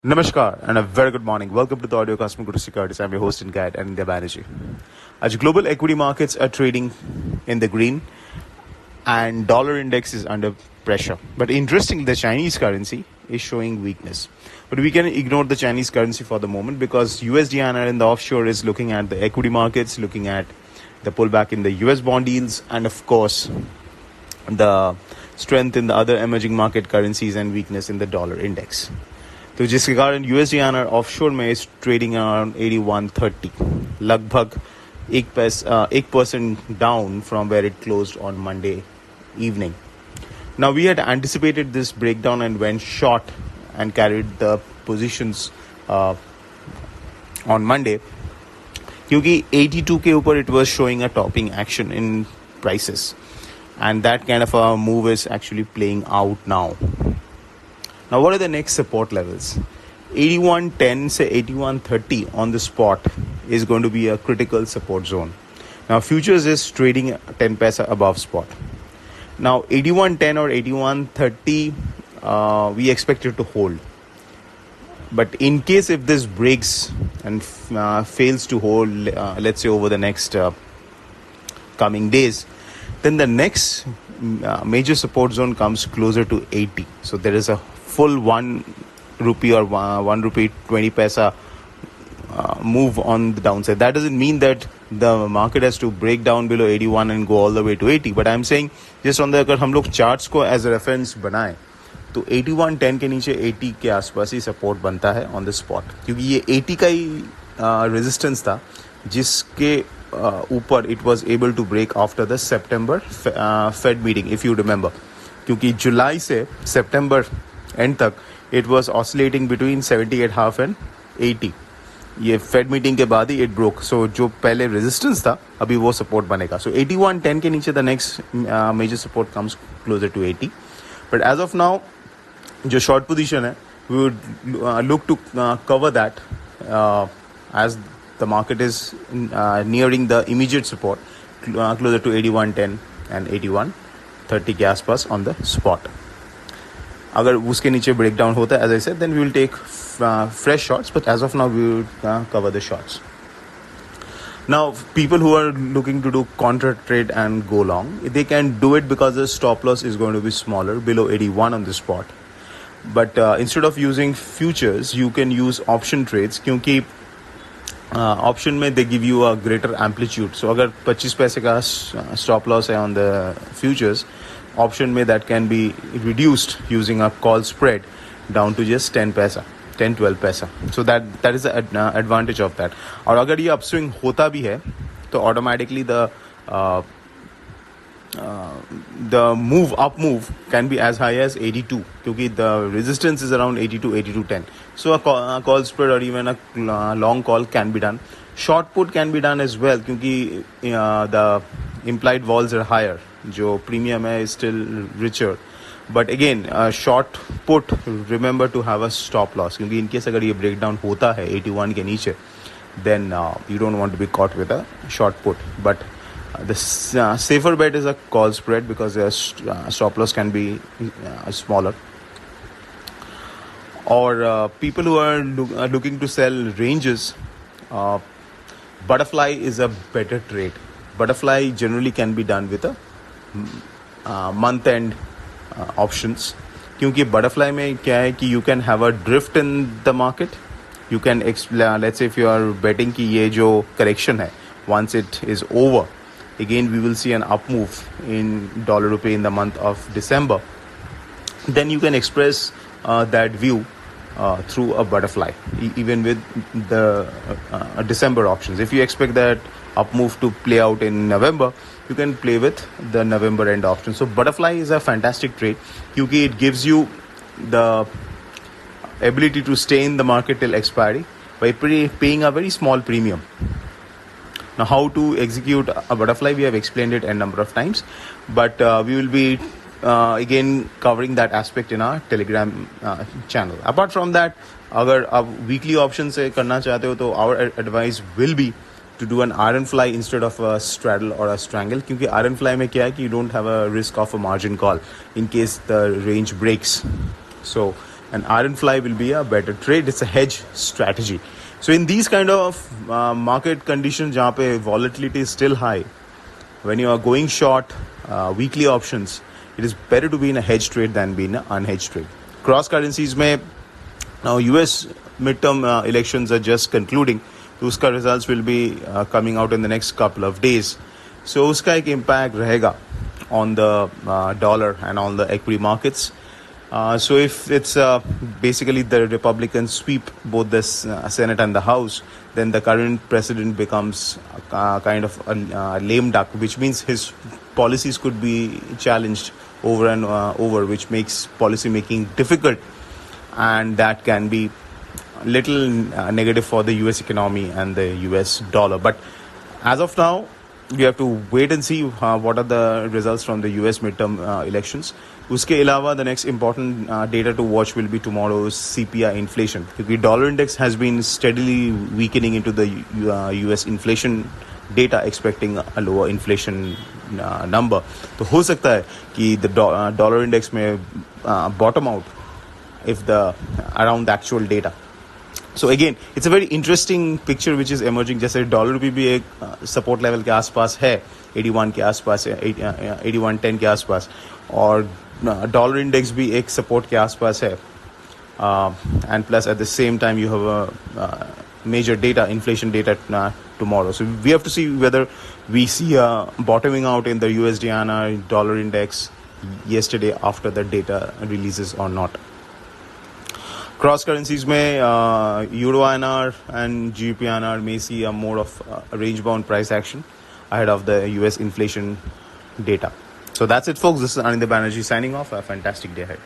Namaskar and a very good morning. Welcome to the audio Kotak Securities. I'm your host and guide, Anindya Banerjee. As global equity markets are trading in the green and dollar index is under pressure. But interestingly, the Chinese currency is showing weakness. But we can ignore the Chinese currency for the moment because USDINR in the offshore is looking at the equity markets, looking at the pullback in the US bond yields, and of course, the strength in the other emerging market currencies and weakness in the dollar index. तो जिसके कारण USDINR offshore में is trading around 8130 लगभग 1% down from where it closed on Monday evening. Now we had anticipated this breakdown and went short and carried the positions on Monday क्योंकि 82 के ऊपर it was showing a topping action in prices and that kind of a move is actually playing out now. Now, what are the next support levels? 81.10 से 81.30 on the spot is going to be a critical support zone. Now, futures is trading 10 paisa above spot. Now, 81.10 or 81.30, we expect it to hold. But in case if this breaks and fails to hold, let's say over the next coming days, then the next major support zone comes closer to 80. So there is a full 1 rupee or 1 rupee 20 paisa move on the downside. That doesn't mean that the market has to break down below 81 and go all the way to 80. But I'm saying just on the अगर हम लोग charts को as a reference बनाएं तो 81.10 के नीचे 80 के आसपास ही support बनता है on the spot. क्योंकि ये 80 का ही resistance था जिसके ऊपर it was able to break after the September Fed meeting if you remember. क्योंकि जुलाई से September एंड तक it was oscillating between 78.5 and 80. ये फेड मीटिंग के बाद ही इट ब्रोक. सो जो पहले रेजिस्टेंस था अभी वो सपोर्ट बनेगा. सो 81.10 के नीचे the next major support comes closer to 80. But as of now जो शॉर्ट पोजीशन है we would look to cover that as the market is nearing the immediate support closer to 81.10 and 81.30 के आसपास on the spot. अगर उसके नीचे breakdown होता है, as I said, then we will take fresh shots, but as of now we will cover the shots. Now, people who are looking to do contra trade and go long, they can do it because the stop loss is going to be smaller, below 81 on the spot. But instead of using futures, you can use option trades क्योंकि option में they give you a greater amplitude. So अगर 25 पैसे का stop loss है on the futures, option में that can be reduced using a call spread down to just 10-12 पैसा. So that is the advantage of that. और अगर ये upswing होता भी है तो automatically the up move can be as high as 82 क्योंकि the resistance is around 82-10. So a call spread or even a long call can be done. Short put can be done as well क्योंकि the implied vols are higher. जो premium है is still richer. But again, short put, remember to have a stop loss क्योंकि in case अगर ये breakdown होता है 81 के नीचे, then you don't want to be caught with a short put. But the safer bet is a call spread because the stop loss can be smaller. Or people who are looking to sell ranges, butterfly is a better trade. Butterfly generally can be done with a month end options क्योंकि butterfly में क्या है कि you can have a drift in the market. You can let's say if you are betting कि ये जो correction है once it is over, again we will see an up move in dollar rupee in the month of December. Then you can express that view through a butterfly even with the December options. If you expect that up move to play out in November, you can play with the November end option. So butterfly is a fantastic trade क्योंकि it gives you the ability to stay in the market till expiry by paying a very small premium. Now, how to execute a butterfly, we have explained it a number of times, but we will be again covering that aspect in our Telegram channel. Apart from that, अगर आप weekly option से करना चाहते हो तो our advice will be to do an iron fly instead of a straddle or a strangle क्योंकि iron fly में क्या है कि you don't have a risk of a margin call in case the range breaks. So and iron fly will be a better trade. It's a hedge strategy. So in these kind of market conditions जहाँ पे volatility is still high, when you are going short weekly options, it is better to be in a hedge trade than be in an unhedged trade. Cross currencies में now US midterm elections are just concluding. तो उसका results will be coming out in the next couple of days. So उसका एक impact रहेगा on the dollar and on the equity markets. So if it's basically the Republicans sweep both the Senate and the House, then the current president becomes kind of a lame duck, which means his policies could be challenged over and over, which makes policy making difficult, and that can be little negative for the US economy and the US dollar. But as of now, we have to wait and see what are the results from the US midterm elections. Uske alawa, the next important data to watch will be tomorrow's CPI inflation. Because dollar index has been steadily weakening into the US inflation data, expecting a lower inflation number. तो हो सकता है कि the dollar index may bottom out if the around the actual data. So again, it's a very interesting picture which is emerging. जैसे dollar rupee भी एक support level के आसपास है, 81 के आसपास है, 81.10 के आसपास, और डॉलर इंडेक्स भी एक सपोर्ट के आसपास है. And plus at the same time you have a major data, inflation data tomorrow. So we have to see whether we see a bottoming out in the USDINR dollar index yesterday after the data releases or not. Cross currencies में Euro INR and GBP INR may see a more of a range bound price action ahead of the US inflation data. So that's it, folks. This is Anindya Banerjee signing off. A fantastic day ahead.